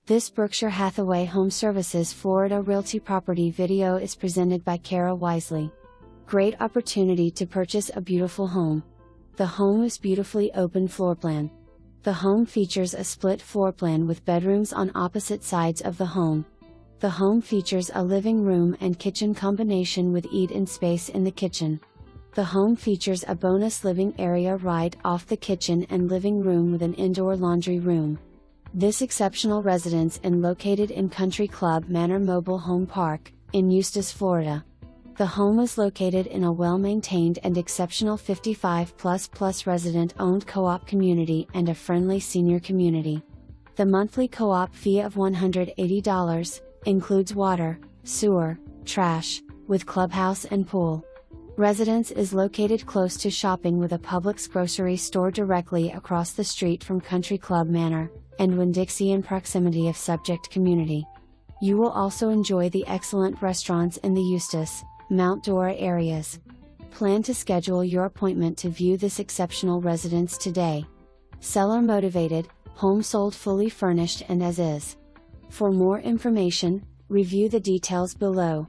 This Berkshire Hathaway HomeServices Florida Realty property video is presented by Kara Wisely. Great opportunity to purchase a beautiful home. The home is beautifully open floor plan. The home features a split floor plan with bedrooms on opposite sides of the home. The home features a living room and kitchen combination with eat-in space in the kitchen. The home features a bonus living area right off the kitchen and living room with an indoor laundry room. This exceptional residence is located in Country Club Manor Mobile Home Park, in Eustis, Florida. The home is located in a well-maintained and exceptional 55++ resident-owned co-op community and a friendly senior community. The monthly co-op fee of $180 includes water, sewer, trash, with clubhouse and pool. Residence is located close to shopping with a Publix Grocery store directly across the street from Country Club Manor, and Winn-Dixie in proximity of subject community. You will also enjoy the excellent restaurants in the Eustis, Mount Dora areas. Plan to schedule your appointment to view this exceptional residence today. Seller motivated, home sold fully furnished and as is. For more information, review the details below.